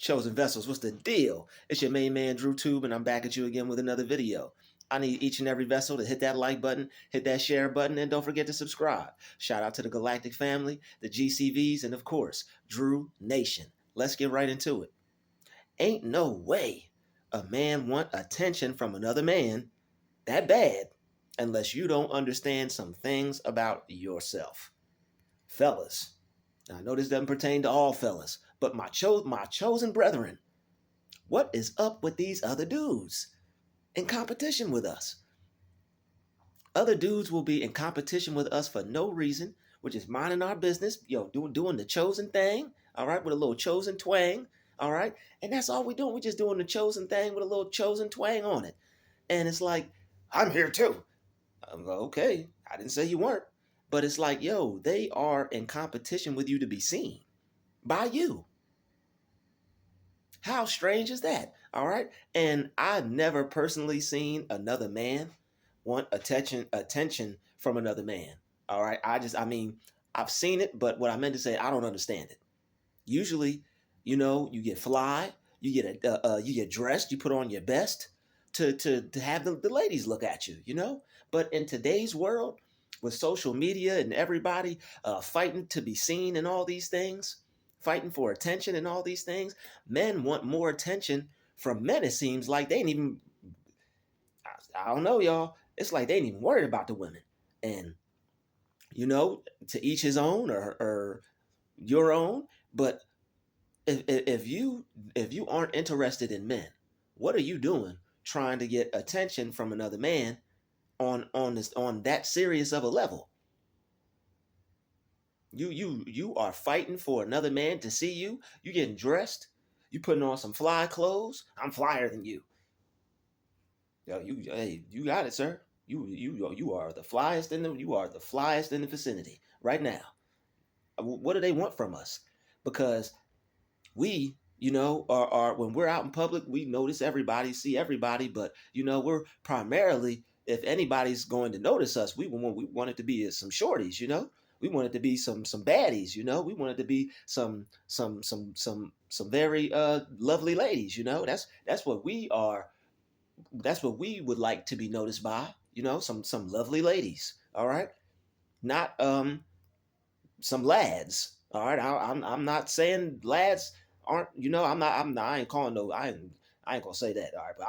Chosen vessels, what's the deal? It's your main man, Druuill, and I'm back at you again with another video. I need each and every vessel to hit that like button, hit that share button, and don't forget to subscribe. Shout out to the Galactic family, the GCVs, and of course, Drew Nation. Let's get right into it. Ain't no way a man want attention from another man that bad unless you don't understand some things about yourself. Fellas, I know this doesn't pertain to all fellas, but my chosen brethren, what is up with these other dudes in competition with us? Other dudes will be in competition with us for no reason. We're just minding our business, doing the chosen thing, all right, with a little chosen twang, all right? And that's all we're doing. We're just doing the chosen thing with a little chosen twang on it. And it's like, I'm here too. I'm like, okay, I didn't say you weren't. But it's like, they are in competition with you to be seen by you. How strange is that? All right. And I've never personally seen another man want attention from another man. All right. I've seen it, but what I meant to say, I don't understand it. Usually, you get fly, you get dressed, you put on your best to have the ladies look at you, But in today's world, with social media and everybody fighting to be seen and all these things, fighting for attention and all these things, men want more attention from men. It seems like they ain't even, I don't know, y'all. It's like they ain't even worried about the women. And, to each his own or your own. But if you aren't interested in men, what are you doing trying to get attention from another man on that serious of a level? You are fighting for another man to see you. You getting dressed. You putting on some fly clothes. I'm flyer than you. You got it, sir. You are the flyest in the vicinity right now. What do they want from us? Because we, are when we're out in public, we notice everybody, see everybody, but we're primarily, if anybody's going to notice us, we want it to be some shorties, We want it to be some baddies, We want it to be some very lovely ladies, That's what we are. That's what we would like to be noticed by, some lovely ladies. All right, not some lads. All right, I'm not saying lads aren't. I ain't calling no. I ain't gonna say that. All right, but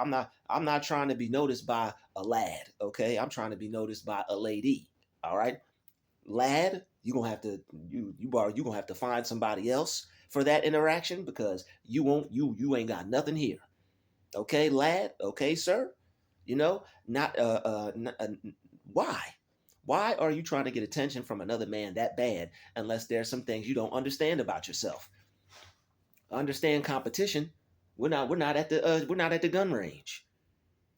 I'm not trying to be noticed by a lad. Okay, I'm trying to be noticed by a lady. All right, lad, you gonna have to find somebody else for that interaction because you ain't got nothing here. Okay, lad. Okay, sir. Not why? Why are you trying to get attention from another man that bad unless there's some things you don't understand about yourself? Understand competition. We're not at the gun range.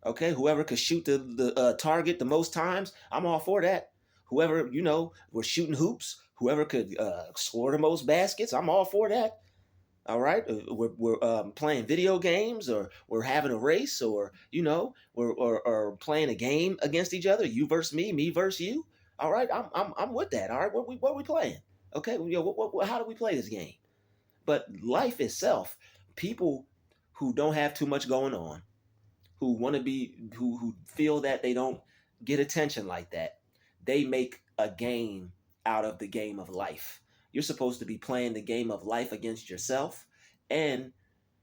Okay, whoever could shoot the target the most times, I'm all for that. Whoever we're shooting hoops. Whoever could score the most baskets, I'm all for that. All right, we're playing video games, or we're having a race, or or playing a game against each other. You versus me versus you. All right, I'm with that. All right, what are we playing? Okay, how do we play this game? But life itself, people who don't have too much going on, who want to be, who feel that they don't get attention like that, they make a game out of the game of life. You're supposed to be playing the game of life against yourself. And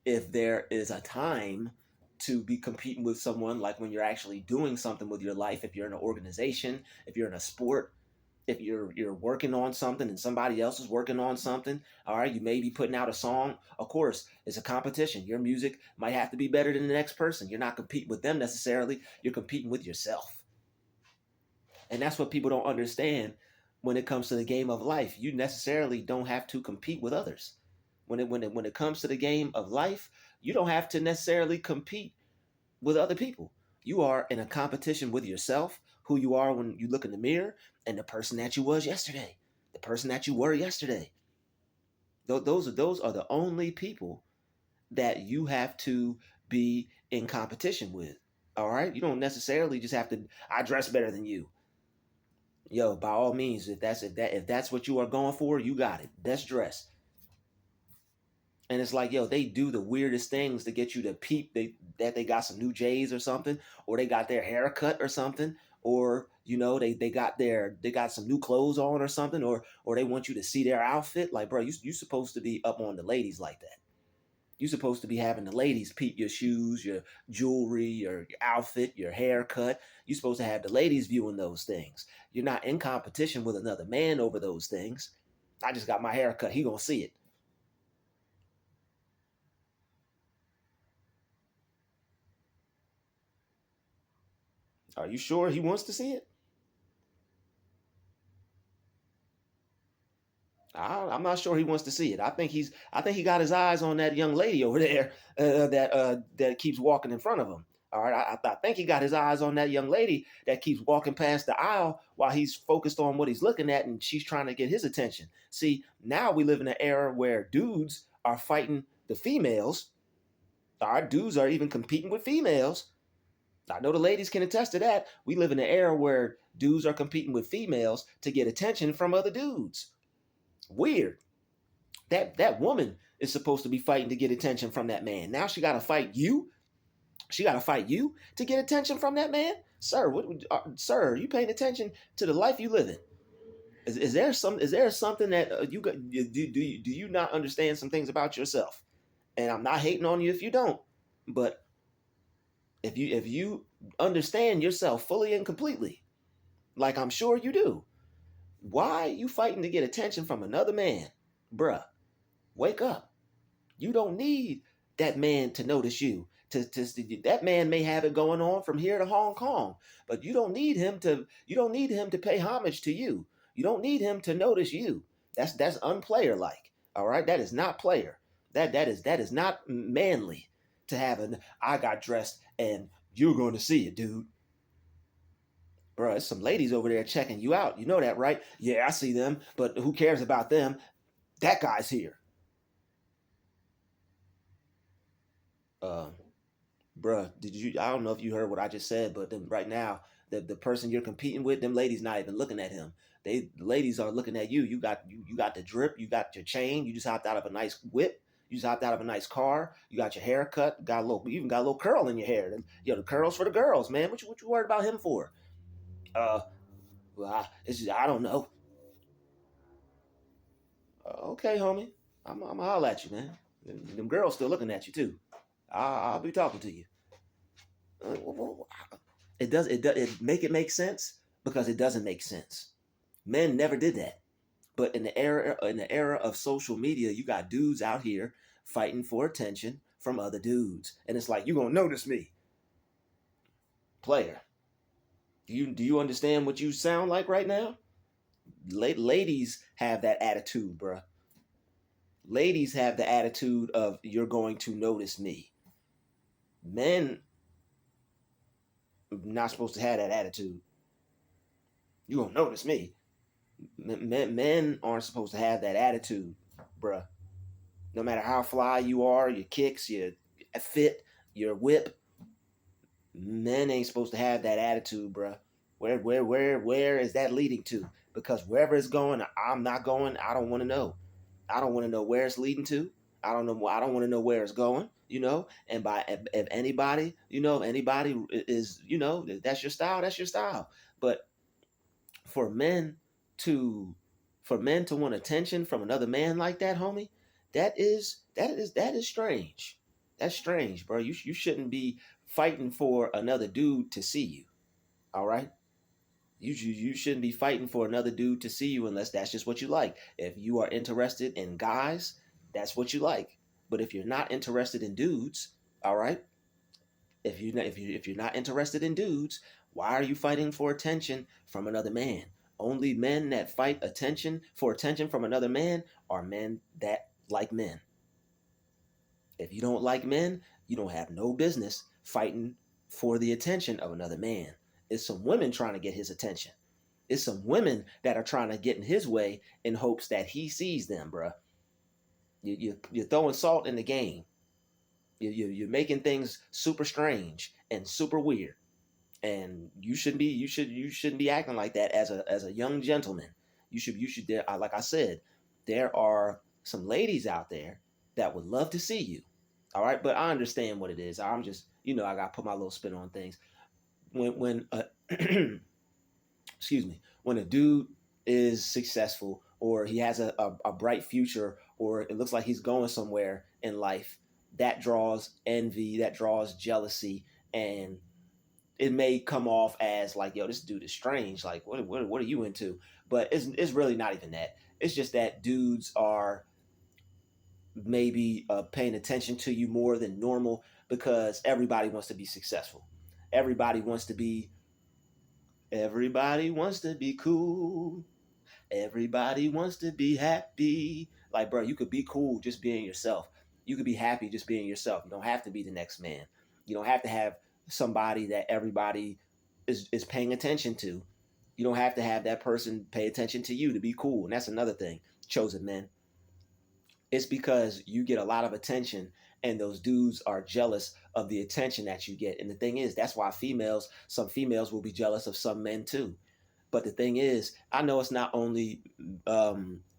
if there is a time to be competing with someone, like when you're actually doing something with your life, if you're in an organization, if you're in a sport, if you're working on something and somebody else is working on something, all right, you may be putting out a song. Of course, it's a competition. Your music might have to be better than the next person. You're not competing with them necessarily. You're competing with yourself. And that's what people don't understand when it comes to the game of life. You necessarily don't have to compete with others. When it comes to the game of life, you don't have to necessarily compete with other people. You are in a competition with yourself, who you are when you look in the mirror, and the person that you was yesterday, the person that you were yesterday. Those are the only people that you have to be in competition with. All right, you don't necessarily just have to. I dress better than you. Yo, by all means, if that's what you are going for, you got it. Best dress. And it's like, yo, they do the weirdest things to get you to peep that they got some new J's or something, or they got their hair cut or something, or they got some new clothes on or something, or they want you to see their outfit. Like, bro, you supposed to be up on the ladies like that. You supposed to be having the ladies peep your shoes, your jewelry, your outfit, your haircut. You supposed to have the ladies viewing those things. You're not in competition with another man over those things. I just got my hair cut. He gonna see it. Are you sure he wants to see it? I'm not sure he wants to see it. I think he got his eyes on that young lady over there that keeps walking in front of him. All right, I think he got his eyes on that young lady that keeps walking past the aisle while he's focused on what he's looking at, and she's trying to get his attention. See, now we live in an era where dudes are fighting the females. Our dudes are even competing with females. I know the ladies can attest to that. We live in an era where dudes are competing with females to get attention from other dudes. Weird. That woman is supposed to be fighting to get attention from that man. Now she got to fight you. She got to fight you to get attention from that man. Sir, sir, are you paying attention to the life you live in? Is there some? Is there something that you got? Do you not understand some things about yourself? And I'm not hating on you if you don't, but if you understand yourself fully and completely, like I'm sure you do, why are you fighting to get attention from another man, bruh? Wake up. You don't need that man to notice you. That man may have it going on from here to Hong Kong, but you don't need him to pay homage to you. You don't need him to notice you. That's unplayer like. All right? That is not player. That is not manly to have an I got dressed and you're going to see it, dude. Bro, there's some ladies over there checking you out. You know that, right? Yeah, I see them, but who cares about them? That guy's here. Uh, Bruh, did you? I don't know if you heard what I just said, but then right now, the person you're competing with, them ladies not even looking at him. The ladies are looking at you. You got the drip. You got your chain. You just hopped out of a nice whip. You just hopped out of a nice car. You got your hair cut. You even got a little curl in your hair. The curls for the girls, man. What you worried about him for? Uh, well, it's just, I don't know. Okay, homie. I'm gonna holler at you, man. Them girls still looking at you too. I'll be talking to you. Well, it make sense because it doesn't make sense. Men never did that. But in the era of social media, you got dudes out here fighting for attention from other dudes. And it's like, you gonna notice me. Player. Do you understand what you sound like right now? Ladies have that attitude, bruh. Ladies have the attitude of you're going to notice me. Men not supposed to have that attitude. You gonna notice me. Men aren't supposed to have that attitude, bruh. No matter how fly you are, your kicks, your fit, your whip, men ain't supposed to have that attitude, bruh. Where is that leading to? Because wherever it's going, I'm not going. I don't want to know. I don't want to know where it's leading to. I don't know. I don't want to know where it's going. And by if anybody, if anybody is, that's your style. That's your style. But for men to want attention from another man like that, homie, that is strange. That's strange, bro. You shouldn't be fighting for another dude to see you. All right. You shouldn't be fighting for another dude to see you unless that's just what you like. If you are interested in guys, that's what you like. But if you're not interested in dudes, all right, if you're not interested in dudes, why are you fighting for attention from another man? Only men that fight attention from another man are men that like men. If you don't like men, you don't have no business fighting for the attention of another man. It's some women trying to get his attention. It's some women that are trying to get in his way in hopes that he sees them, bruh. You're throwing salt in the game. You're making things super strange and super weird. And you shouldn't be acting like that as a young gentleman. You should like I said, there are some ladies out there that would love to see you. All right, but I understand what it is. I'm just, I got to put my little spin on things. When excuse me, when a dude is successful or he has a bright future or it looks like he's going somewhere in life, that draws envy, that draws jealousy, and it may come off as like, yo, this dude is strange. Like, what are you into? But it's really not even that. It's just that dudes are maybe paying attention to you more than normal because everybody wants to be successful. Everybody wants to be. Everybody wants to be cool. Everybody wants to be happy. Like, bro, you could be cool just being yourself. You could be happy just being yourself. You don't have to be the next man. You don't have to have somebody that everybody is paying attention to. You don't have to have that person pay attention to you to be cool. And that's another thing, chosen men. It's because you get a lot of attention and those dudes are jealous of the attention that you get. And the thing is, that's why some females will be jealous of some men too. But the thing is, I know it's not only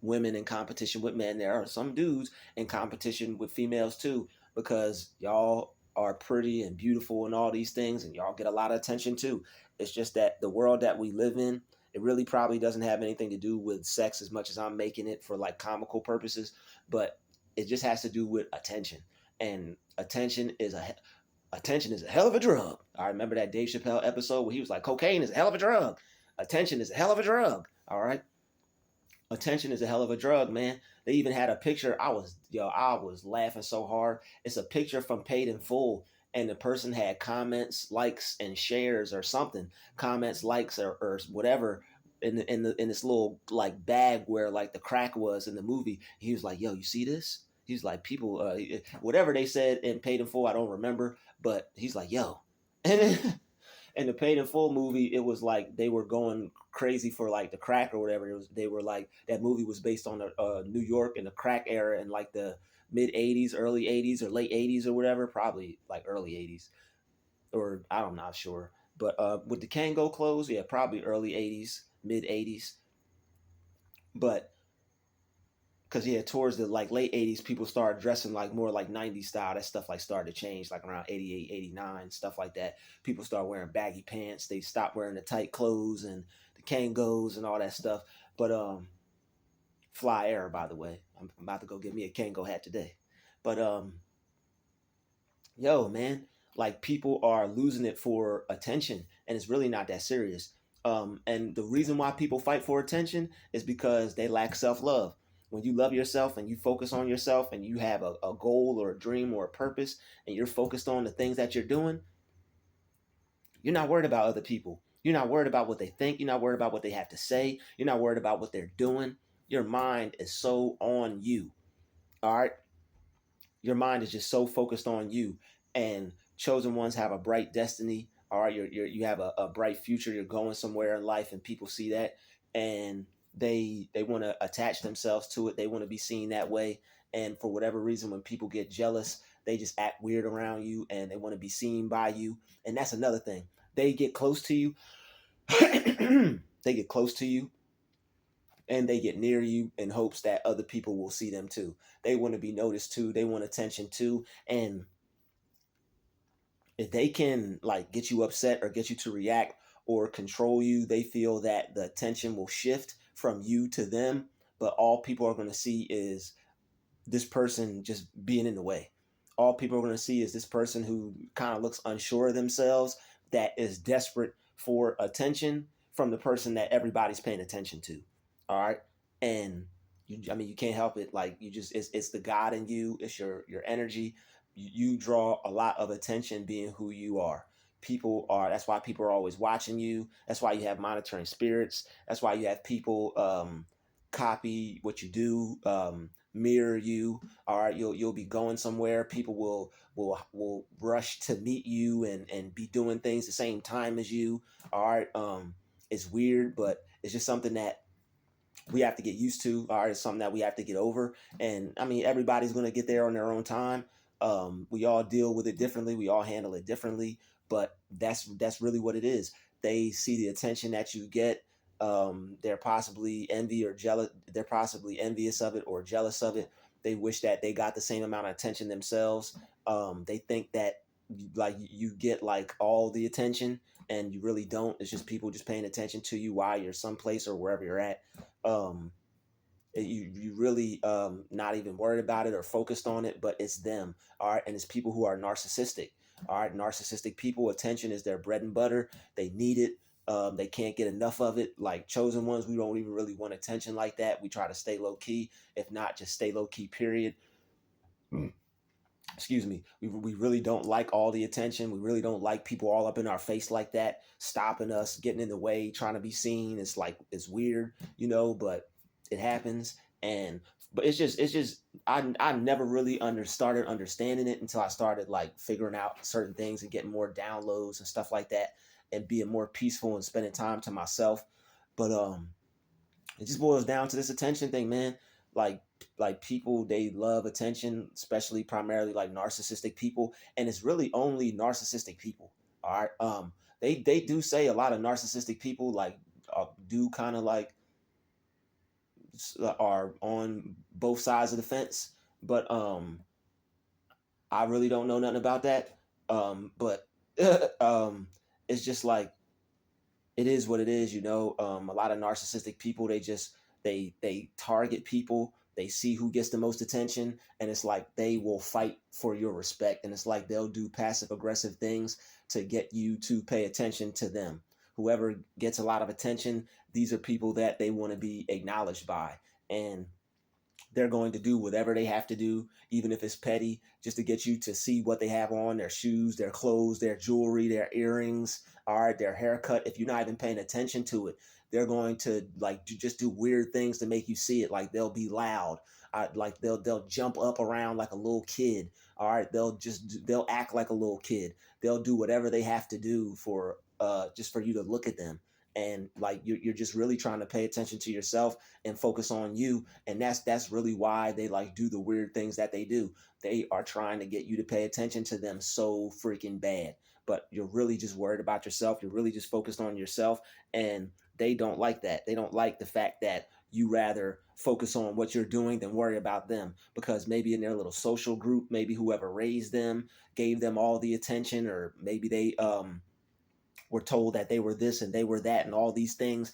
women in competition with men. There are some dudes in competition with females too, because y'all are pretty and beautiful and all these things, and y'all get a lot of attention too. It's just that the world that we live in, it really probably doesn't have anything to do with sex as much as I'm making it for like comical purposes, but it just has to do with attention. And attention is a hell of a drug. I remember that Dave Chappelle episode where he was like, cocaine is a hell of a drug. Attention is a hell of a drug. All right. Attention is a hell of a drug, man. They even had a picture. I was laughing so hard. It's a picture from Paid in Full, and the person had comments, likes, and shares or something. Comments, likes, or whatever in this little like bag where like the crack was in the movie. He was like, "Yo, you see this?" He's like, "People, whatever they said in Paid in Full, I don't remember." But he's like, "Yo," and in the Paid in Full movie, it was like they were going crazy for like the crack or whatever. They were like that movie was based on New York in the crack era in like the mid '80s, early '80s, or late '80s or whatever. Probably like early '80s, or I'm not sure. But with the Kango clothes, yeah, probably early '80s, mid '80s. But because yeah, towards the like late '80s, people started dressing like more like '90s style. That stuff like started to change, like around '88, '89, stuff like that. People start wearing baggy pants. They stopped wearing the tight clothes and the Kangos and all that stuff. But fly error, by the way. I'm about to go get me a Kango hat today. But yo, man, like people are losing it for attention, and it's really not that serious. And the reason why people fight for attention is because they lack self love. When you love yourself and you focus on yourself and you have a goal or a dream or a purpose and you're focused on the things that you're doing, you're not worried about other people. You're not worried about what they think. You're not worried about what they have to say. You're not worried about what they're doing. Your mind is so on you. All right. Your mind is just so focused on you, and chosen ones have a bright destiny. All right, you have a bright future. You're going somewhere in life, and people see that, and they want to attach themselves to it. They want to be seen that way, and for whatever reason, when people get jealous, they just act weird around you, and they want to be seen by you. And that's another thing. They get close to you. They get close to you and they get near you in hopes that other people will see them too. They want to be noticed too. They want attention too. And if they can like get you upset or get you to react or control you, they feel that the attention will shift from you to them. But all people are going to see is this person just being in the way. All people are going to see is this person who kind of looks unsure of themselves, that is desperate for attention from the person that everybody's paying attention to. All right. And I mean, you can't help it. Like you just, it's the God in you. It's your energy. You draw a lot of attention being who you are. That's why people are always watching you. That's why you have monitoring spirits. That's why you have people copy what you do, mirror you. All right, you'll be going somewhere. People will rush to meet you and be doing things the same time as you. All right, it's weird, but it's just something that we have to get used to. All right, it's something that we have to get over. And I mean, everybody's going to get there on their own time. We all deal with it differently. We all handle it differently. But that's really what it is. They see the attention that you get. They're possibly envious of it or jealous of it. They wish that they got the same amount of attention themselves. They think that like you get like all the attention, and you really don't. It's just people just paying attention to you while you're someplace or wherever you're at. Um, you really not even worried about it or focused on it, but it's them. All right, and it's people who are narcissistic. All right, narcissistic people, attention is their bread and butter. They need it. They can't get enough of it. Like chosen ones, we don't even really want attention like that. We try to stay low key. If not, just stay low key, period. Excuse me. We really don't like all the attention. We really don't like people all up in our face like that, stopping us, getting in the way, trying to be seen. It's like it's weird, but it happens. And but it's just I never really started understanding it until I started like figuring out certain things and getting more downloads and stuff like that, and being more peaceful and spending time to myself. But it just boils down to this attention thing, man. Like like people, they love attention, especially primarily like narcissistic people, and it's really only narcissistic people. All right. They do say a lot of narcissistic people like do kind of like are on both sides of the fence, but I really don't know nothing about that. But it's just like it is what it is. A lot of narcissistic people, they target people, they see who gets the most attention, and it's like they will fight for your respect, and it's like they'll do passive aggressive things to get you to pay attention to them. Whoever gets a lot of attention, these are people that they want to be acknowledged by, and they're going to do whatever they have to do, even if it's petty, just to get you to see what they have on, their shoes, their clothes, their jewelry, their earrings, all right, their haircut. If you're not even paying attention to it, they're going to like just do weird things to make you see it. Like they'll be loud. Like they'll jump up around like a little kid. All right, they'll act like a little kid. They'll do whatever they have to do for just for you to look at them. And like you're just really trying to pay attention to yourself and focus on you, and that's really why they like do the weird things that they do. They are trying to get you to pay attention to them so freaking bad, but you're really just worried about yourself. You're really just focused on yourself, and they don't like that. They don't like the fact that you rather focus on what you're doing than worry about them, because maybe in their little social group, maybe whoever raised them gave them all the attention, or maybe they were told that they were this and they were that and all these things.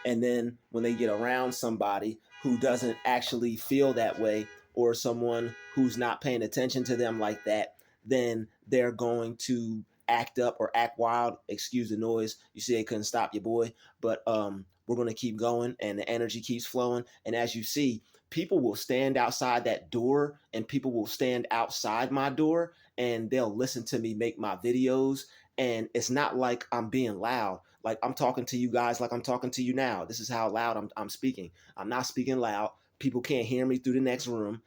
And then when they get around somebody who doesn't actually feel that way, or someone who's not paying attention to them like that, then they're going to act up or act wild. Excuse the noise. You see, they couldn't stop your boy, but we're going to keep going, and the energy keeps flowing. And as you see, people will stand outside that door, and people will stand outside my door, and they'll listen to me make my videos. And it's not like I'm being loud. Like I'm talking to you guys like I'm talking to you now. This is how loud I'm speaking. I'm not speaking loud. People can't hear me through the next room.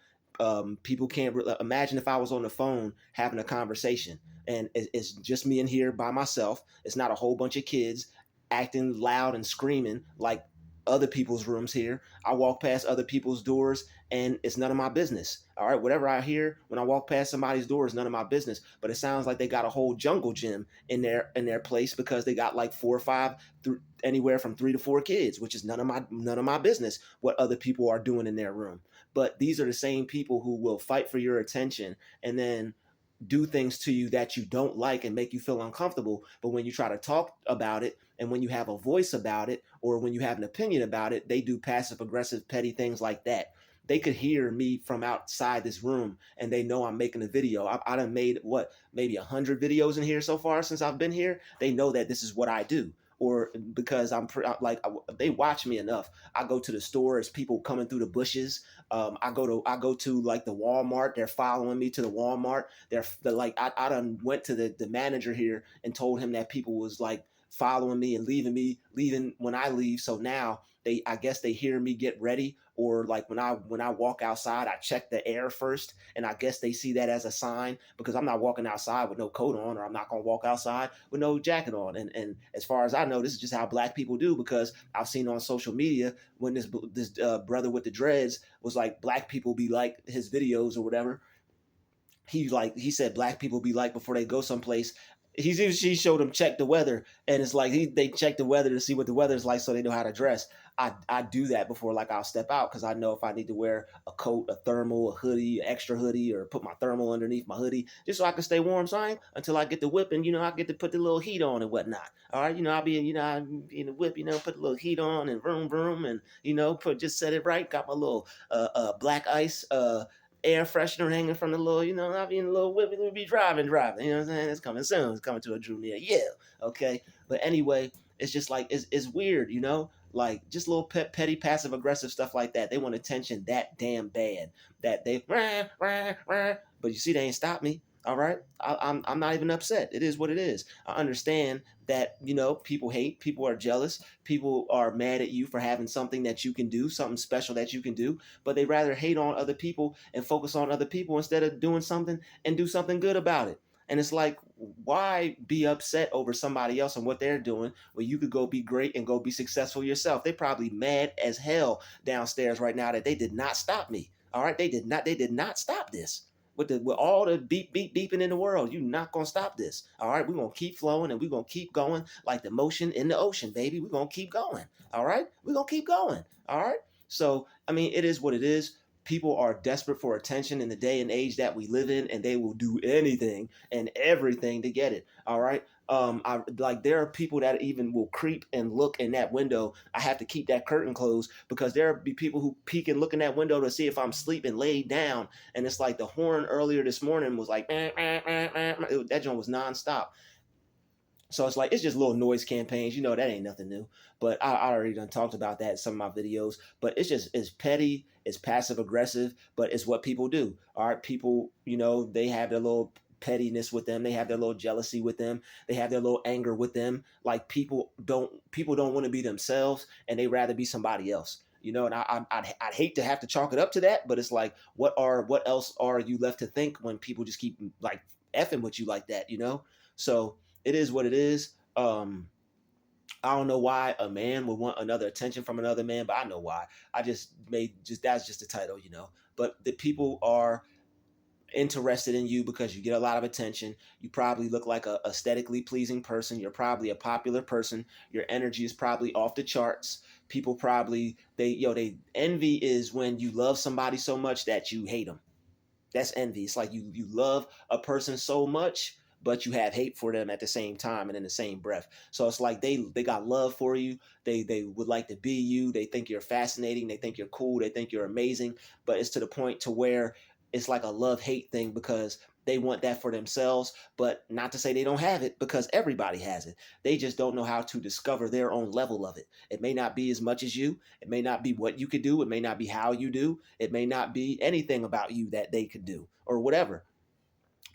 People can't imagine if I was on the phone having a conversation, and it's just me in here by myself. It's not a whole bunch of kids acting loud and screaming like other people's rooms here. I walk past other people's doors, and it's none of my business. All right, whatever I hear when I walk past somebody's door is none of my business. But it sounds like they got a whole jungle gym in their place, because they got like 4 or 5, anywhere from 3 to 4 kids, which is none of my business what other people are doing in their room. But these are the same people who will fight for your attention, and then do things to you that you don't like and make you feel uncomfortable. But when you try to talk about it, and when you have a voice about it, or when you have an opinion about it, they do passive aggressive petty things like that. They could hear me from outside this room, and they know I'm making a video. I done made maybe 100 videos in here so far since I've been here. They know that this is what I do, or because they watch me enough. I go to the store, as people coming through the bushes. I go to like the Walmart. They're following me to the Walmart. They're like I done went to the manager here and told him that people was like following me and leaving when I leave. So now I guess they hear me get ready, or like when I walk outside, I check the air first, and I guess they see that as a sign, because I'm not walking outside with no coat on, or I'm not gonna walk outside with no jacket on. And as far as I know, this is just how Black people do, because I've seen on social media when this brother with the dreads was like, Black people be like his videos or whatever. He said Black people be like, before they go someplace, She showed him check the weather, and it's like they check the weather to see what the weather's like, so they know how to dress. I do that before, like I'll step out because I know if I need to wear a coat, a thermal, a hoodie, extra hoodie, or put my thermal underneath my hoodie just so I can stay warm. So I ain't, until I get the whip, and I get to put the little heat on and whatnot. All right, I'll be in I be in the whip, put the little heat on and vroom vroom, and put just set it right. Got my little black ice air freshener hanging from the little, I'll be in a little whip, we'll be driving, you know what I'm saying? It's coming soon. It's coming to a Drew near you. Okay. But anyway, it's just like, it's weird, like just little petty passive aggressive stuff like that. They want attention that damn bad that they, but you see, they ain't stopped me. All right. I'm not even upset. It is what it is. I understand that, people hate, people are jealous, people are mad at you for having something that you can do, something special that you can do, but they rather hate on other people and focus on other people instead of doing something and do something good about it. And it's like, why be upset over somebody else and what they're doing when you could go be great and go be successful yourself? They probably mad as hell downstairs right now that they did not stop me. All right, they did not stop this. With all the beeping in the world, you're not gonna stop this. All right, we're gonna keep flowing and we're gonna keep going like the motion in the ocean, baby. We're gonna keep going. All right, we're gonna keep going. All right. So I mean, it is what it is. People are desperate for attention in the day and age that we live in, and they will do anything and everything to get it. All right. I like there are people that even will creep and look in that window. I have to keep that curtain closed because there be people who peek and look in that window to see if I'm sleeping laid down. And it's like the horn earlier this morning was like, that joint was nonstop. So it's like it's just little noise campaigns. That ain't nothing new. But I already done talked about that in some of my videos. But it's petty, it's passive aggressive, but it's what people do. All right, people, they have their little pettiness with them. They have their little jealousy with them. They have their little anger with them. Like people don't want to be themselves, and they rather be somebody else. And I'd hate to have to chalk it up to that, but it's like, what else are you left to think when people just keep like effing with you like that? So it is what it is. I don't know why a man would want another attention from another man, but I know why. I just made just that's just the title. But the people are interested in you because you get a lot of attention. You probably look like a aesthetically pleasing person. You're probably a popular person. Your energy is probably off the charts. People probably they envy is when you love somebody so much that you hate them. That's envy. It's like you love a person so much, but you have hate for them at the same time and in the same breath. So it's like they got love for you. They would like to be you. They think you're fascinating. They think you're cool. They think you're amazing. But it's to the point to where it's like a love hate thing because they want that for themselves, but not to say they don't have it because everybody has it. They just don't know how to discover their own level of it. It may not be as much as you. It may not be what you could do. It may not be how you do. It may not be anything about you that they could do or whatever.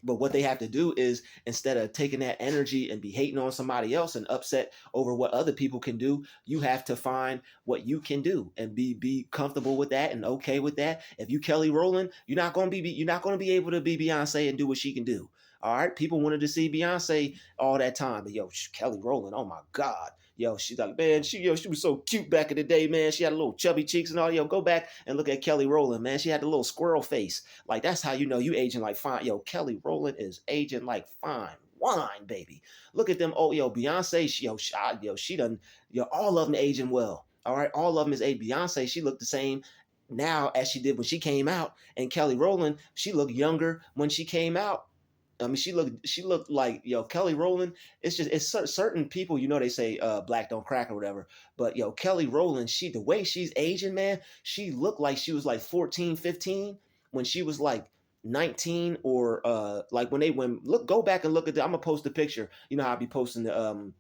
But what they have to do is instead of taking that energy and be hating on somebody else and upset over what other people can do, you have to find what you can do and be comfortable with that and okay with that. If you Kelly Rowland, you're not gonna be able to be Beyonce and do what she can do. All right, people wanted to see Beyonce all that time, but Kelly Rowland, oh my God. She's like, man, she was so cute back in the day, man. She had a little chubby cheeks and all. Go back and look at Kelly Rowland, man. She had the little squirrel face. Like that's how you know you aging like fine. Kelly Rowland is aging like fine wine, baby. Look at them. Oh, Beyonce. She done. All of them aging well. All right, all of them is a Beyonce. She looked the same now as she did when she came out, and Kelly Rowland, she looked younger when she came out. I mean, she looked like Kelly Rowland. It's certain people. They say black don't crack or whatever. But Kelly Rowland, the way she's aging, man, she looked like she was like 14, 15 when she was like 19 or like when look go back and look at I'm gonna post a picture. How I be posting the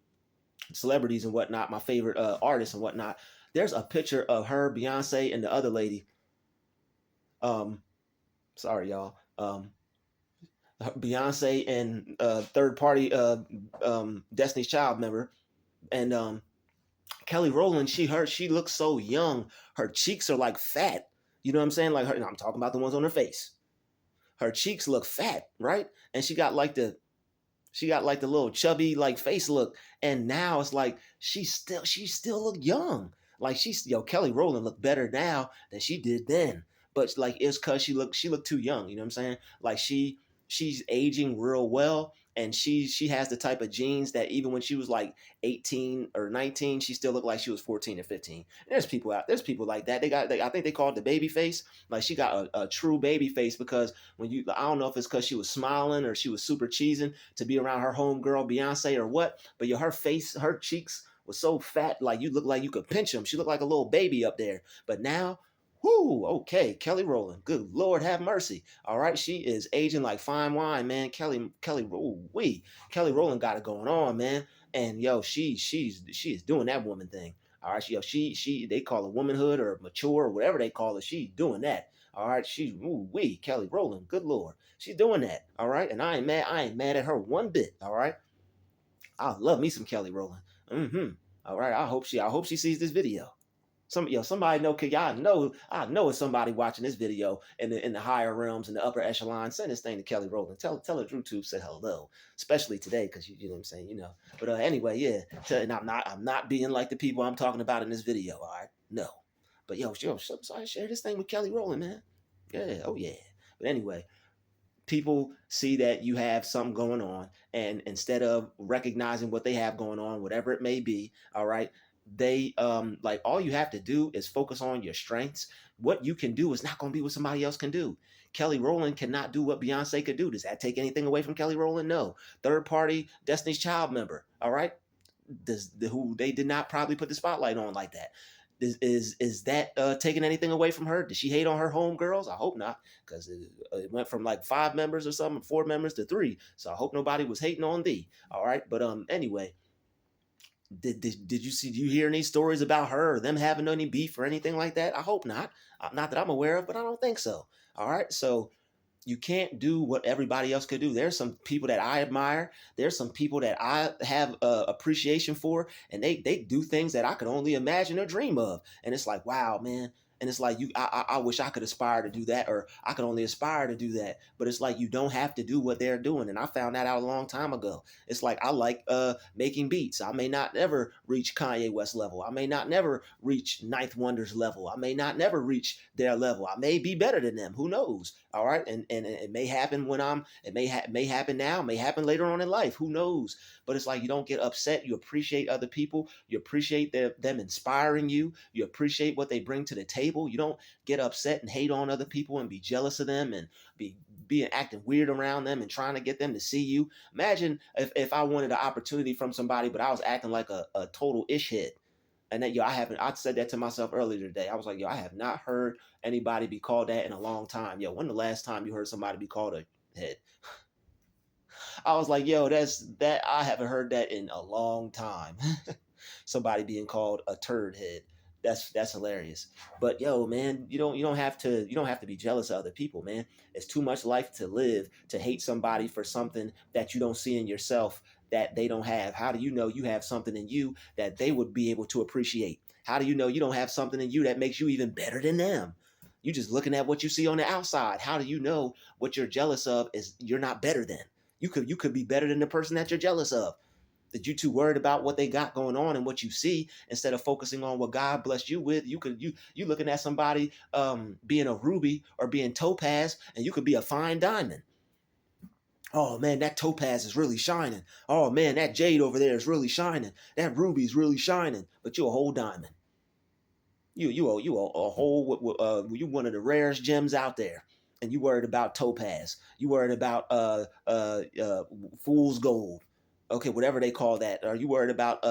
celebrities and whatnot, my favorite artists and whatnot. There's a picture of her, Beyonce, and the other lady. Um, sorry, y'all. Beyonce and third party Destiny's Child member, and Kelly Rowland. She looks so young. Her cheeks are like fat. You know what I'm saying? Like I'm talking about the ones on her face. Her cheeks look fat, right? And she got like the little chubby like face look, and now it's like she still look young. Like Kelly Rowland look better now than she did then. But like it's cause she looked too young. You know what I'm saying? Like she's aging real well, and she has the type of genes that even when she was like 18 or 19, she still looked like she was 14 or 15. And there's people like that. I think they call it the baby face. Like she got a true baby face because when you, I don't know if it's because she was smiling or she was super cheesing to be around her homegirl Beyonce or what, but her face, her cheeks was so fat, like you look like you could pinch them. She looked like a little baby up there. But now, whoo, okay, Kelly Rowland. Good Lord, have mercy. All right, she is aging like fine wine, man. Kelly Rowland got it going on, man. And yo, she is doing that woman thing. All right, she they call it womanhood or mature or whatever they call it. She's doing that. All right, she's Kelly Rowland. Good Lord, she's doing that. All right, and I ain't mad. I ain't mad at her one bit. All right, I love me some Kelly Rowland. Mm-hmm. All right, I hope she sees this video. Somebody know, cause I know it's somebody watching this video in the higher realms, in the upper echelon. Send this thing to Kelly Rowland. Tell her Druuill said hello, especially today, because you know what I'm saying, you know. But anyway, yeah. And I'm not being like the people I'm talking about in this video. All right, no. But so I share this thing with Kelly Rowland, man. Yeah, oh yeah. But anyway, people see that you have something going on, and instead of recognizing what they have going on, whatever it may be, all right, they like, all you have to do is focus on your strengths. What you can do is not going to be what somebody else can do. Kelly Rowland cannot do what Beyonce could do. Does that take anything away from Kelly Rowland? No. Third party Destiny's Child member, all right, who they did not probably put the spotlight on like that. Is that taking anything away from her? Did she hate on her homegirls? I hope not, because it went from like 5 members or something, 4 members to 3. So I hope nobody was hating on thee. All right, but anyway, did you see? Do you hear any stories about her or them having any beef or anything like that? I hope not. Not that I'm aware of, but I don't think so. All right, so you can't do what everybody else could do. There's some people that I admire. There's some people that I have appreciation for, and they do things that I could only imagine or dream of. And it's like, wow, man. And it's like I wish I could aspire to do that, or I could only aspire to do that. But it's like you don't have to do what they're doing. And I found that out a long time ago. It's like I like making beats. I may not never reach Kanye West level. I may not never reach Ninth Wonder's level. I may not never reach their level. I may be better than them. Who knows? All right, and it may happen when may happen now, may happen later on in life. Who knows? But it's like you don't get upset. You appreciate other people. You appreciate them inspiring you. You appreciate what they bring to the table. You don't get upset and hate on other people and be jealous of them and being acting weird around them and trying to get them to see you. Imagine if I wanted an opportunity from somebody, but I was acting like a total ish head. And that, I said that to myself earlier today. I was like, I have not heard anybody be called that in a long time. When the last time you heard somebody be called a head? I was like, I haven't heard that in a long time. Somebody being called a turd head. That's hilarious. But man, you don't have to be jealous of other people, man. It's too much life to live to hate somebody for something that you don't see in yourself, that they don't have. How do you know you have something in you that they would be able to appreciate? How do you know you don't have something in you that makes you even better than them? You just looking at what you see on the outside. How do you know what you're jealous of is you're not better than? You could be better than the person that you're jealous of. That you too worried about what they got going on and what you see instead of focusing on what God blessed you with. You looking at somebody being a ruby or being topaz, and you could be a fine diamond. Oh man, that topaz is really shining. Oh man, that jade over there is really shining. That ruby's really shining. But you're a whole diamond. You a whole you one of the rarest gems out there, and you worried about topaz. You worried about fool's gold. Okay, whatever they call that. Or you worried about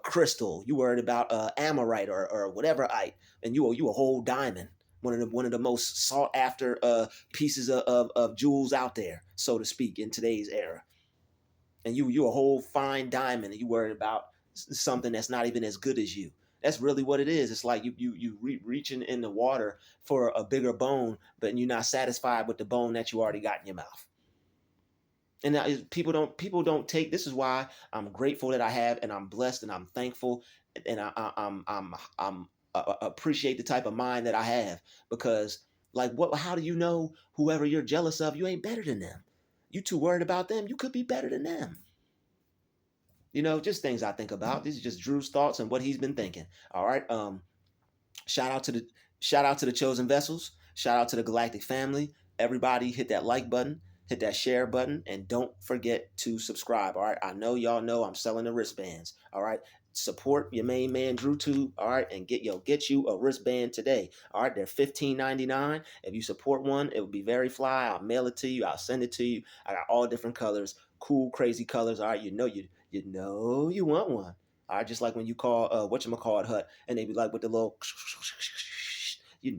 crystal. You worried about amorite or whatever ite, and you a whole diamond. One of the most sought after pieces of jewels out there, so to speak, in today's era. And you a whole fine diamond, and you worried about something that's not even as good as you. That's really what it is. It's like you reaching in the water for a bigger bone, but you're not satisfied with the bone that you already got in your mouth. And now people don't take. This is why I'm grateful that I have, and I'm blessed, and I'm thankful, and I'm appreciate the type of mind that I have, because like how do you know whoever you're jealous of, you ain't better than them? You too worried about them. You could be better than them. Just things I think about. These are just Drew's thoughts and what he's been thinking. All right. Shout out to the chosen vessels. Shout out to the galactic family. Everybody hit that like button. hit that share button, and don't forget to subscribe. All right. I know y'all know I'm selling the wristbands. All right. Support your main man Druuill, all right, and get you a wristband today. All right, they're $15.99. If you support one, it will be very fly. I'll mail it to you. I'll send it to you. I got all different colors, cool, crazy colors. All right, you want one. All right, just like when you call whatchamacallit Hut, and they be like with the little, you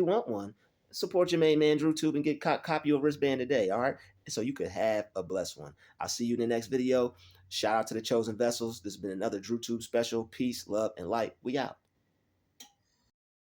want one. Support your main man Druuill and get copy your wristband today. All right, so you could have a blessed one. I'll see you in the next video. Shout out to the chosen vessels. This has been another Druuill special. Peace, love, and light. We out.